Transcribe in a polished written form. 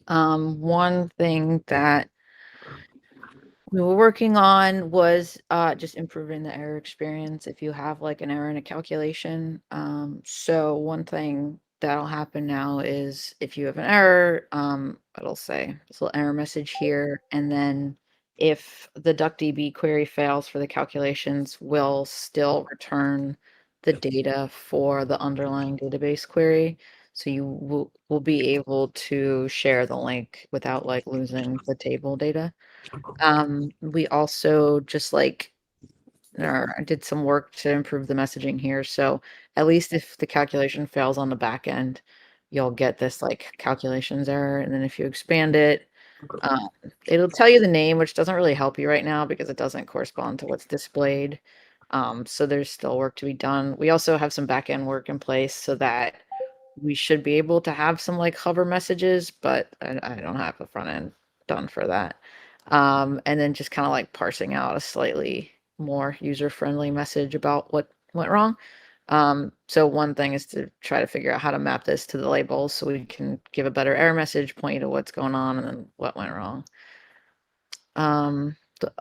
One thing that we were working on was just improving the error experience if you have like an error in a calculation. So one thing that'll happen now is if you have an error, it'll say this little error message here, and then if the DuckDB query fails for the calculations, we'll still return the data for the underlying database query. So you will be able to share the link without like losing the table data. We also just like I did some work to improve the messaging here. So at least if the calculation fails on the back end, you'll get this like calculations error. And then if you expand it, um, it'll tell you the name, which doesn't really help you right now because it doesn't correspond to what's displayed. So there's still work to be done. We also have some back end work in place so that we should be able to have some like hover messages, but I don't have the front end done for that. And then just kind of like parsing out a slightly more user-friendly message about what went wrong. So one thing is to try to figure out how to map this to the labels so we can give a better error message, point you to what's going on and then what went wrong. The